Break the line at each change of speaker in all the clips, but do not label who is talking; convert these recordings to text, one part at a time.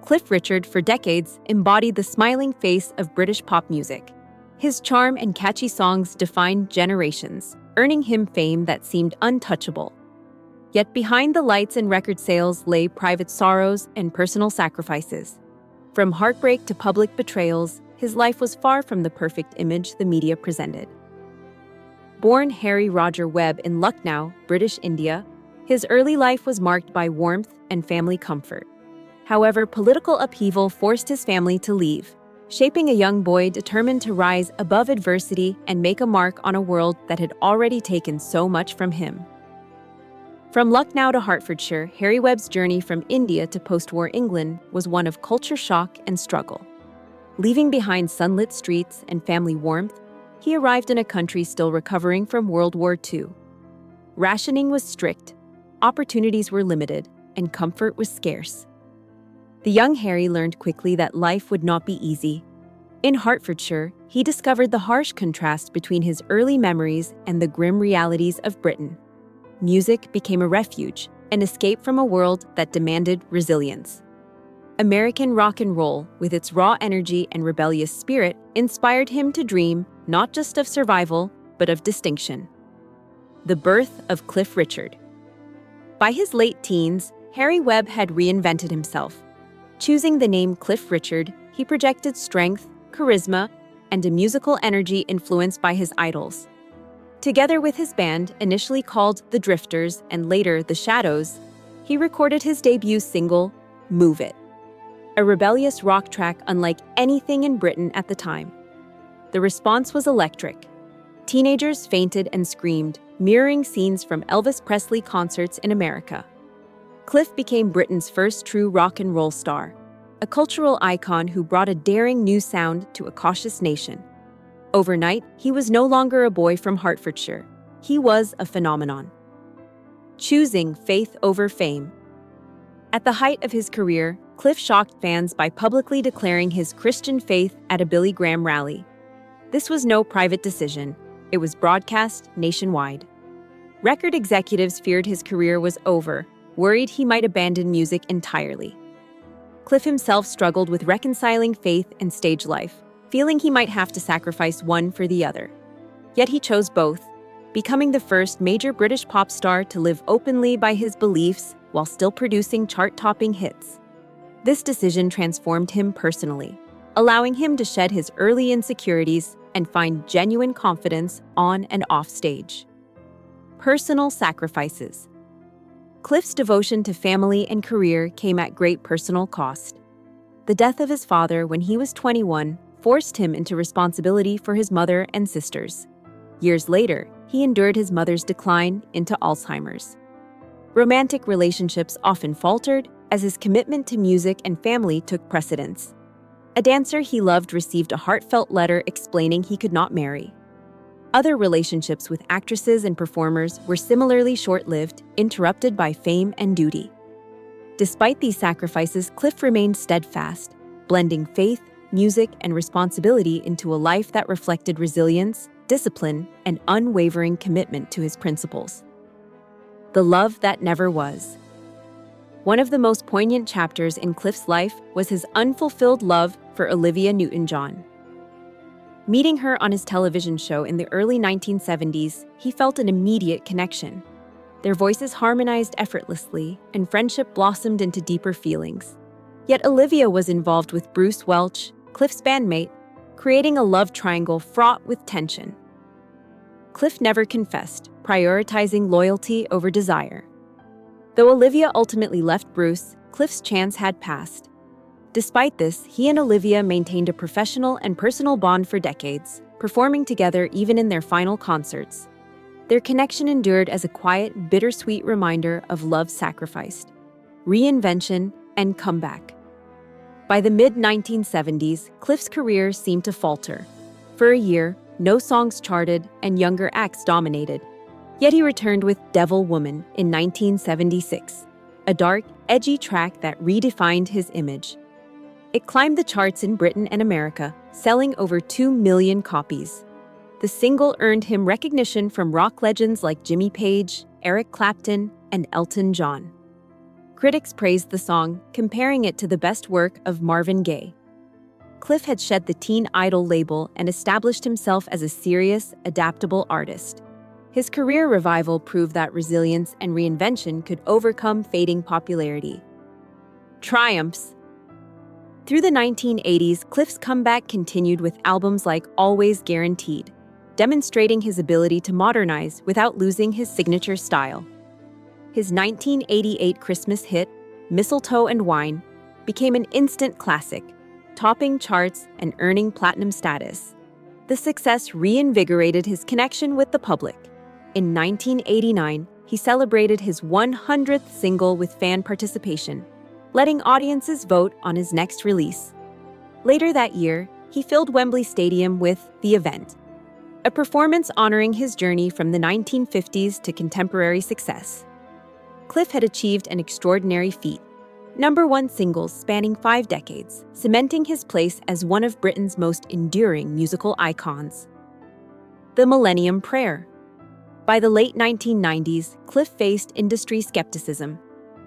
Cliff Richard, for decades, embodied the smiling face of British pop music. His charm and catchy songs defined generations, earning him fame that seemed untouchable. Yet behind the lights and record sales lay private sorrows and personal sacrifices. From heartbreak to public betrayals, his life was far from the perfect image the media presented. Born Harry Roger Webb in Lucknow, British India, his early life was marked by warmth and family comfort. However, political upheaval forced his family to leave, shaping a young boy determined to rise above adversity and make a mark on a world that had already taken so much from him. From Lucknow to Hertfordshire, Harry Webb's journey from India to post-war England was one of culture shock and struggle. Leaving behind sunlit streets and family warmth, he arrived in a country still recovering from World War II. Rationing was strict, opportunities were limited, and comfort was scarce. The young Harry learned quickly that life would not be easy. In Hertfordshire, he discovered the harsh contrast between his early memories and the grim realities of Britain. Music became a refuge, an escape from a world that demanded resilience. American rock and roll, with its raw energy and rebellious spirit, inspired him to dream not just of survival, but of distinction. The birth of Cliff Richard. By his late teens, Harry Webb had reinvented himself. Choosing the name Cliff Richard, he projected strength, charisma, and a musical energy influenced by his idols. Together with his band, initially called The Drifters and later The Shadows, he recorded his debut single, Move It, a rebellious rock track unlike anything in Britain at the time. The response was electric. Teenagers fainted and screamed, mirroring scenes from Elvis Presley concerts in America. Cliff became Britain's first true rock and roll star, a cultural icon who brought a daring new sound to a cautious nation. Overnight, he was no longer a boy from Hertfordshire. He was a phenomenon. Choosing faith over fame. At the height of his career, Cliff shocked fans by publicly declaring his Christian faith at a Billy Graham rally. This was no private decision. It was broadcast nationwide. Record executives feared his career was over, worried he might abandon music entirely. Cliff himself struggled with reconciling faith and stage life, feeling he might have to sacrifice one for the other. Yet he chose both, becoming the first major British pop star to live openly by his beliefs while still producing chart-topping hits. This decision transformed him personally, allowing him to shed his early insecurities and find genuine confidence on and off stage. Personal sacrifices. Cliff's devotion to family and career came at great personal cost. The death of his father when he was 21 forced him into responsibility for his mother and sisters. Years later, he endured his mother's decline into Alzheimer's. Romantic relationships often faltered as his commitment to music and family took precedence. A dancer he loved received a heartfelt letter explaining he could not marry. Other relationships with actresses and performers were similarly short-lived, interrupted by fame and duty. Despite these sacrifices, Cliff remained steadfast, blending faith, music, and responsibility into a life that reflected resilience, discipline, and unwavering commitment to his principles. The love that never was. One of the most poignant chapters in Cliff's life was his unfulfilled love for Olivia Newton-John. Meeting her on his television show in the early 1970s, he felt an immediate connection. Their voices harmonized effortlessly, and friendship blossomed into deeper feelings. Yet Olivia was involved with Bruce Welch, Cliff's bandmate, creating a love triangle fraught with tension. Cliff never confessed, prioritizing loyalty over desire. Though Olivia ultimately left Bruce, Cliff's chance had passed. Despite this, he and Olivia maintained a professional and personal bond for decades, performing together even in their final concerts. Their connection endured as a quiet, bittersweet reminder of love sacrificed, reinvention, and comeback. By the mid-1970s, Cliff's career seemed to falter. For a year, no songs charted and younger acts dominated. Yet he returned with Devil Woman in 1976, a dark, edgy track that redefined his image. It climbed the charts in Britain and America, selling over 2 million copies. The single earned him recognition from rock legends like Jimmy Page, Eric Clapton, and Elton John. Critics praised the song, comparing it to the best work of Marvin Gaye. Cliff had shed the teen idol label and established himself as a serious, adaptable artist. His career revival proved that resilience and reinvention could overcome fading popularity. Triumphs. Through the 1980s, Cliff's comeback continued with albums like Always Guaranteed, demonstrating his ability to modernize without losing his signature style. His 1988 Christmas hit, Mistletoe and Wine, became an instant classic, topping charts and earning platinum status. The success reinvigorated his connection with the public. In 1989, he celebrated his 100th single with fan participation, letting audiences vote on his next release. Later that year, he filled Wembley Stadium with The Event, a performance honoring his journey from the 1950s to contemporary success. Cliff had achieved an extraordinary feat, #1 singles spanning 5 decades, cementing his place as one of Britain's most enduring musical icons. The Millennium Prayer. By the late 1990s, Cliff faced industry skepticism.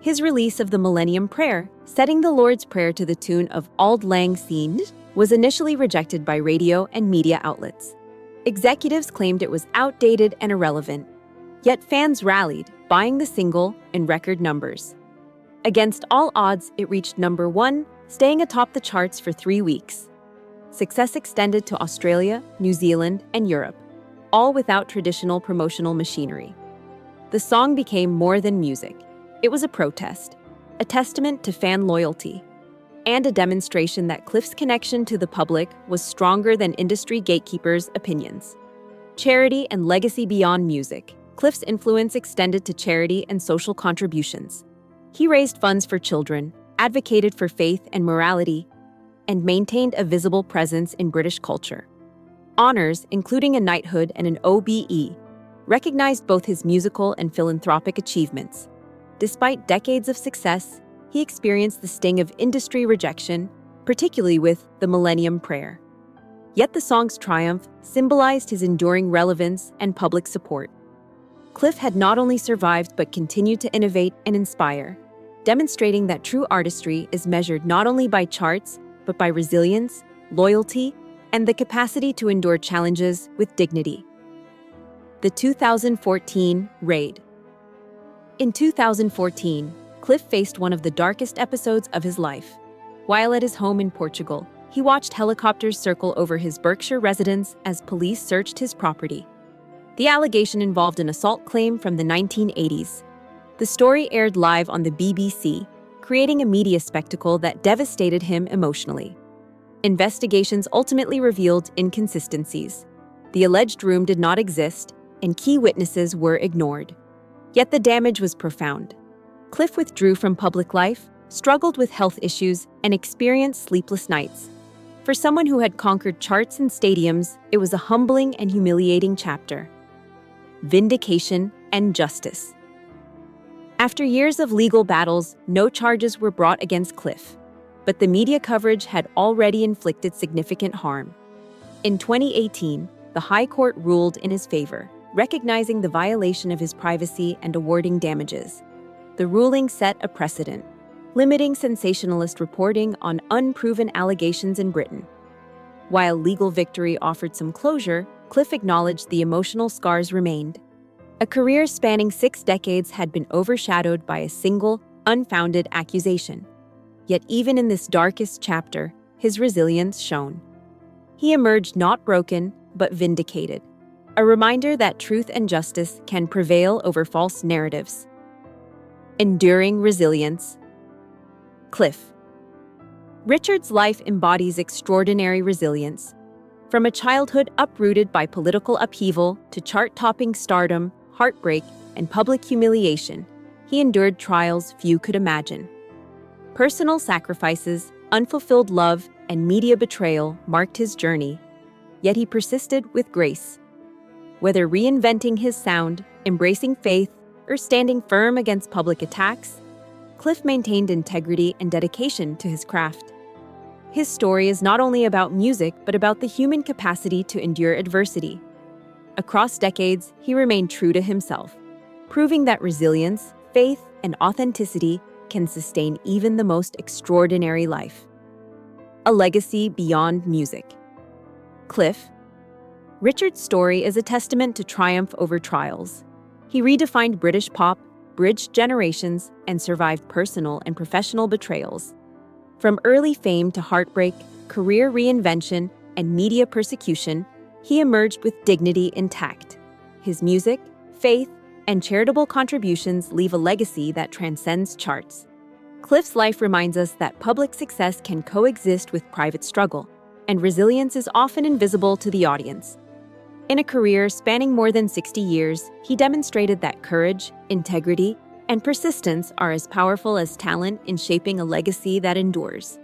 His release of the Millennium Prayer, setting the Lord's Prayer to the tune of Auld Lang Syne, was initially rejected by radio and media outlets. Executives claimed it was outdated and irrelevant, yet fans rallied, buying the single in record numbers. Against all odds, it reached #1, staying atop the charts for 3 weeks. Success extended to Australia, New Zealand, and Europe, all without traditional promotional machinery. The song became more than music. It was a protest, a testament to fan loyalty, and a demonstration that Cliff's connection to the public was stronger than industry gatekeepers' opinions. Charity and legacy beyond music. Cliff's influence extended to charity and social contributions. He raised funds for children, advocated for faith and morality, and maintained a visible presence in British culture. Honors, including a knighthood and an OBE, recognized both his musical and philanthropic achievements. Despite decades of success, he experienced the sting of industry rejection, particularly with The Millennium Prayer. Yet the song's triumph symbolized his enduring relevance and public support. Cliff had not only survived but continued to innovate and inspire, demonstrating that true artistry is measured not only by charts, but by resilience, loyalty, and the capacity to endure challenges with dignity. The 2014 Raid. In 2014, Cliff faced one of the darkest episodes of his life. While at his home in Portugal, he watched helicopters circle over his Berkshire residence as police searched his property. The allegation involved an assault claim from the 1980s. The story aired live on the BBC, creating a media spectacle that devastated him emotionally. Investigations ultimately revealed inconsistencies. The alleged room did not exist, and key witnesses were ignored. Yet the damage was profound. Cliff withdrew from public life, struggled with health issues, and experienced sleepless nights. For someone who had conquered charts and stadiums, it was a humbling and humiliating chapter. Vindication and justice. After years of legal battles, no charges were brought against Cliff, but the media coverage had already inflicted significant harm. In 2018, the High Court ruled in his favor, recognizing the violation of his privacy and awarding damages. The ruling set a precedent, limiting sensationalist reporting on unproven allegations in Britain. While legal victory offered some closure, Cliff acknowledged the emotional scars remained. A career spanning 6 decades had been overshadowed by a single, unfounded accusation. Yet even in this darkest chapter, his resilience shone. He emerged not broken, but vindicated, a reminder that truth and justice can prevail over false narratives. Enduring resilience. Cliff. Richard's life embodies extraordinary resilience. From a childhood uprooted by political upheaval to chart-topping stardom, heartbreak, and public humiliation, he endured trials few could imagine. Personal sacrifices, unfulfilled love, and media betrayal marked his journey, yet he persisted with grace. Whether reinventing his sound, embracing faith, or standing firm against public attacks, Cliff maintained integrity and dedication to his craft. His story is not only about music, but about the human capacity to endure adversity. Across decades, he remained true to himself, proving that resilience, faith, and authenticity can sustain even the most extraordinary life. A legacy beyond music. Cliff. Richard's story is a testament to triumph over trials. He redefined British pop, bridged generations, and survived personal and professional betrayals. From early fame to heartbreak, career reinvention, and media persecution, he emerged with dignity intact. His music, faith, and charitable contributions leave a legacy that transcends charts. Cliff's life reminds us that public success can coexist with private struggle, and resilience is often invisible to the audience. In a career spanning more than 60 years, he demonstrated that courage, integrity, and persistence are as powerful as talent in shaping a legacy that endures.